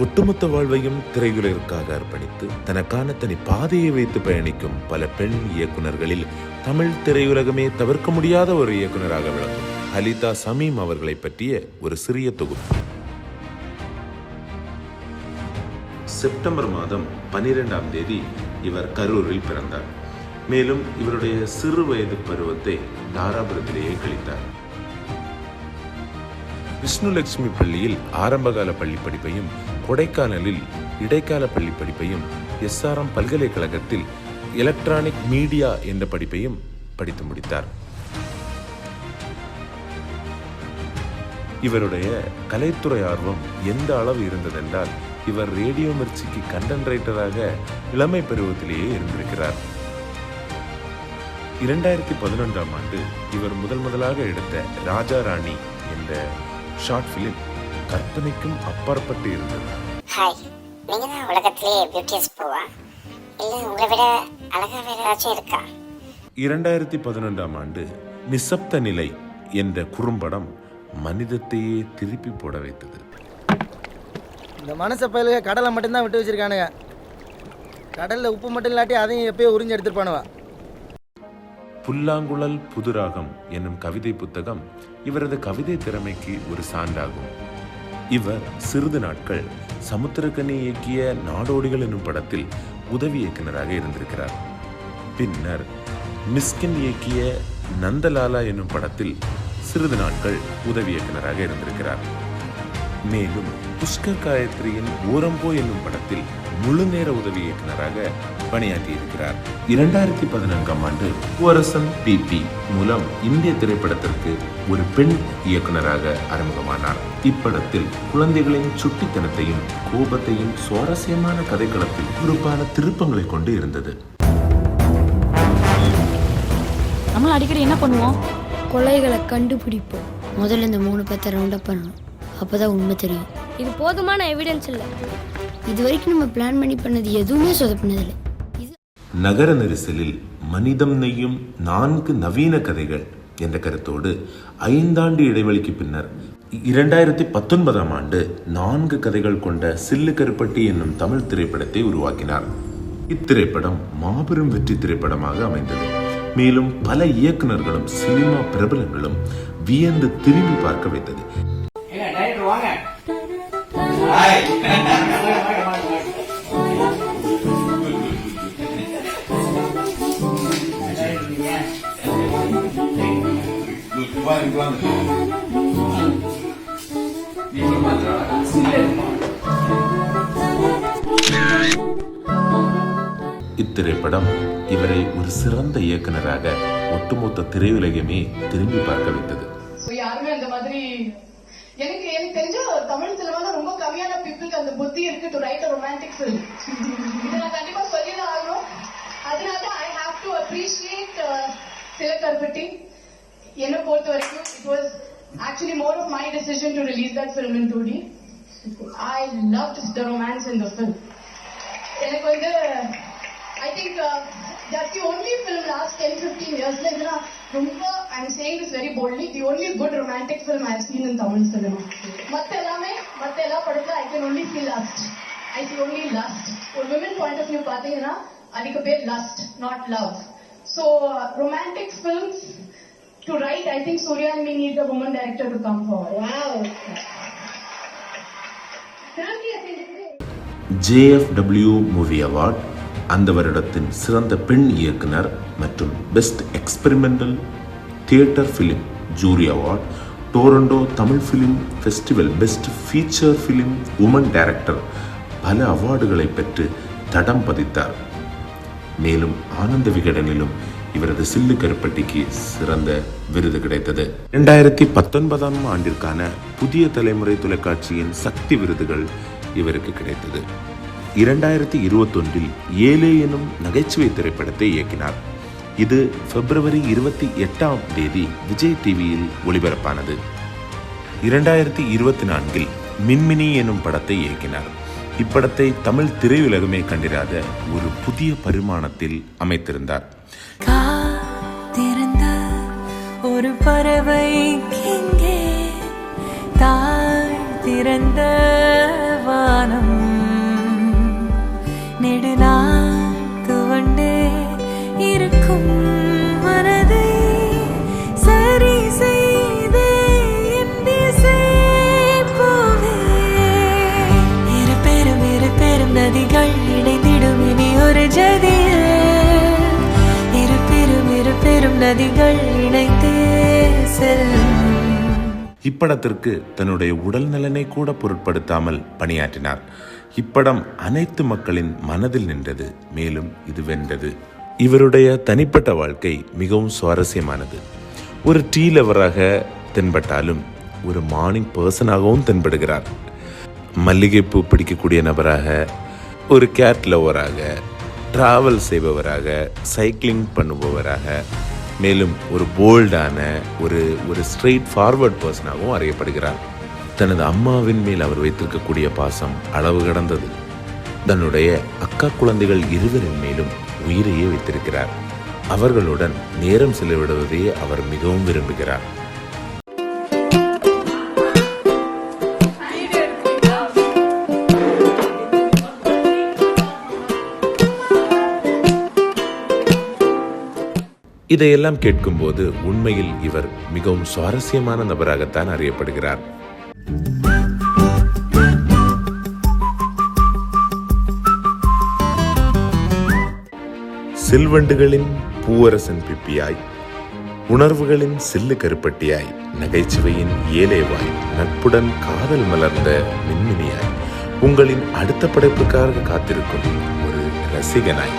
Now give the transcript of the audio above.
ஒட்டுமொத்த வாழ்வையும் திரையுலகிற்காக அர்ப்பணித்து தனக்கான தனி பாதையை வைத்து பயணிக்கும் பல பெண் இயக்குநர்களில் தமிழ் திரையுலகமே தவிர்க்க முடியாத ஒரு இயக்குநராக விளங்கும் ஹலிதா சமீம் அவர்களை பற்றிய ஒரு சிறிய தொகுப்பு. செப்டம்பர் மாதம் 12ஆம் தேதி இவர் கரூரில் பிறந்தார். மேலும் இவருடைய சிறு வயது பருவத்தை தாராபுரத்திலேயே கழித்தார். விஷ்ணுலட்சுமி பள்ளியில் ஆரம்பகால பள்ளி படிப்பையும், கொடைக்கானலில் இடைக்கால பள்ளி படிப்பையும், SRM பல்கலைக்கழகத்தில் எலக்ட்ரானிக் மீடியா என்ற படிப்பையும் படித்து முடித்தார். இவருடைய கலைத்துறை ஆர்வம் எந்த அளவு இருந்ததென்றால், இவர் ரேடியோ மிர்ச்சிக்கு கண்டென்ட் ரைட்டராக இளமை பருவத்திலேயே இருந்திருக்கிறார். 2011ஆம் ஆண்டு இவர் முதலாக எடுத்த ராஜா ராணி என்ற ஷார்ட் பிலிம் கற்பனைக்கும் அப்பாற்பட்டு இருந்தது. ஹாய், நீங்க தான் உலகத்திலேயே பியூட்டியஸ் பூவா? இல்ல உங்களை விட அழகா வேற ஏதாச்சும் இருக்கா? 2011ஆம் ஆண்டு நிசப்த நிலை என்ற குறும்படம் மனிதத்தையே திருப்பி போட வைத்தது. இந்த மனச பயிலுக கடலை மட்டும்தான் விட்டு வச்சிருக்கானுங்க. கடல்ல உப்பு மட்டும் இல்லாட்டி அதையும் எப்பயோ உறிஞ்சு எடுத்துருப்பானுவா. புல்லாங்குழல் புதுராகம் என்னும் கவிதை புத்தகம் இவரது கவிதை திறமைக்கு ஒரு சான்றாகும். இவர் சிறிது நாட்கள் சமுத்திரக்கனி இயக்கிய நாடோடிகள் என்னும் படத்தில் உதவி இயக்குநராக இருந்திருக்கிறார். பின்னர் மிஸ்கின் இயக்கிய நந்தலாலா என்னும் படத்தில் சிறிது நாட்கள் உதவி இயக்குநராக இருந்திருக்கிறார். மேலும் புஷ்கர் காயத்ரியின் ஓரம்போ என்னும் படத்தில் முழு நேர உதவி இயக்குநராக பணியாற்றியிருக்கிறார். 2014ஆம் ஆண்டு பூவரசன் PP மூலம் இந்திய திரைப்படத்திற்கு ஒரு பெண் இயக்குநராக அறிமுகமானார். இப்படத்தில் குழந்தைகளின் சுட்டித்தனத்தையும் கோபத்தையும் சுவாரஸ்யமான கதைக்களத்தில் குறிப்பான திருப்பங்களை கொண்டு இருந்தது. நம்ம அடிக்கடி என்ன பண்ணுவோம்? கொலைகளை கண்டுபிடிப்போம். முதல்ல இந்த 3 பேர்த்த ரவுண்ட் அப் பண்ணணும். அப்பதான் உண்மை தெரியும். இது போதுமான எவிடன்ஸ் இல்லை. இது வரைக்கும் நம்ம பிளான் பண்ணது எதுவுமே சொதப்பினதில்லை. நகர நெரிசலில் மனிதம் நெய்யும் 4 நவீன கதைகள் என்ற கருத்தோடு 5 ஆண்டு இடைவெளிக்கு பின்னர் 2019ஆம் ஆண்டு 4 கதைகள் கொண்ட சில்லு கருப்பட்டி என்னும் தமிழ் திரைப்படத்தை உருவாக்கினார். இத்திரைப்படம் மாபெரும் வெற்றி திரைப்படமாக அமைந்தது. மேலும் பல இயக்குநர்களும் சினிமா பிரபலங்களும் வியந்து திரும்பி பார்க்க வைத்தது. இத்திரைப்படம் இவரை ஒரு சிறந்த இயக்குனராக ஒட்டுமொத்த திரையுலகமே திரும்பி பார்க்க வைத்தது. யாருமே அந்த மாதிரி எனக்கு தெரிஞ்ச தமிழ் சினிமால ரொம்ப கம்மியான பீப்புளுக்கு அந்த புத்தி இருக்கு to right a romantic film. இதை நான் கண்டிப்பா சொல்லிதான் ஆகணும். அதனால ஐ ஹாவ் டு அப்ரிஷியேட் சிலக்கருப்பட்டி. என்னை பொறுத்த வரைக்கும் it was actually more of my decision to release that film in 2D. I loved the romance in the film. எனக்கு வந்து I think that's the only film last 10-15 years like I'm saying this very boldly, the only good romantic film I've seen in Tamil cinema. மத்த எல்லா படத்துல I can only see lust. I see only lust. ஒரு women point of view பாத்தீங்கன்னா அதுக்கு பேர் lust, not love. So romantic films to write, I think Surya and me need a woman director to come forward. Wow. JFW movie award, அந்த வருடத்தின் சிறந்த பெண் இயக்குனர் மற்றும் best experimental theatre film jury award, Toronto Tamil film festival best feature film woman director பல அவார்டுகளை பெற்று தடம் பதித்தார். மேலும் ஆனந்த விகடனிலும் இவரது சில்லு கருப்பட்டிக்கு சிறந்த விருது கிடைத்தது. 2019ஆம் ஆண்டிற்கான புதிய தலைமுறை தொலைக்காட்சியின் சக்தி விருதுகள் இவருக்கு கிடைத்தது. 2021இல் 7 எனும் நகைச்சுவை திரைப்படத்தை இயக்கினார். இது பிப்ரவரி 28ஆம் தேதி விஜய் டிவியில் ஒளிபரப்பானது. 2024இல் மின்மினி எனும் படத்தை இயக்கினார். இப்படத்தை தமிழ் திரையுலகமே கண்டிராத ஒரு புதிய பரிமாணத்தில் அமைத்திருந்தார். ஒரு பறவை தாழ்த்தி திறந்த வானம் நெடுநாள் துவண்டே இருக்கும் மனதை சரி செய்தே என் திசை போவே. இரு பெரும் நதிகள் இணைந்திடும் இனி ஒரு ஜதியில். இரு பெரும் நதிகள் இணைந்தே செல்லும். இப்படத்திற்கு தன்னுடைய உடல் நலனை கூட பொருட்படுத்தாமல் பணியாற்றினார். இப்படம் அனைத்து மக்களின் மனதில் நின்றது, மேலும் இது வென்றது. இவருடைய தனிப்பட்ட வாழ்க்கை மிகவும் சுவாரஸ்யமானது. ஒரு டீ லவராக தென்பட்டாலும் ஒரு மார்னிங் பர்சனாகவும் தென்படுகிறார். மல்லிகைப்பூ பிடிக்கக்கூடிய நபராக, ஒரு கேட் லவராக, டிராவல் செய்பவராக, சைக்கிளிங் பண்ணுபவராக, மேலும் ஒரு போல்டான ஒரு ஸ்ட்ரெயிட் ஃபார்வர்ட் பர்சனாகவும் அறியப்படுகிறார். தனது அம்மாவின் மேல் அவர் வைத்திருக்கக்கூடிய பாசம் அளவு கடந்தது. தன்னுடைய அக்கா குழந்தைகள் இருவரின் மேலும் உயிரையே வைத்திருக்கிறார். அவர்களுடன் நேரம் செலவிடுவதையே அவர் மிகவும் விரும்புகிறார். இதையெல்லாம் கேட்கும்போது உண்மையில் இவர் மிகவும் சுவாரஸ்யமான நபராகத்தான் அறியப்படுகிறார். சில்வண்டுகளின் பூவரசன் பிப்பியாய், உணர்வுகளின் சில்லு கருப்பட்டியாய், நகைச்சுவையின் ஏலேவாய், நட்புடன் காதல் மலர்ந்த மின்மினியாய், உங்களின் அடுத்த படைப்புக்காக காத்திருக்கும் ஒரு ரசிகனாய்.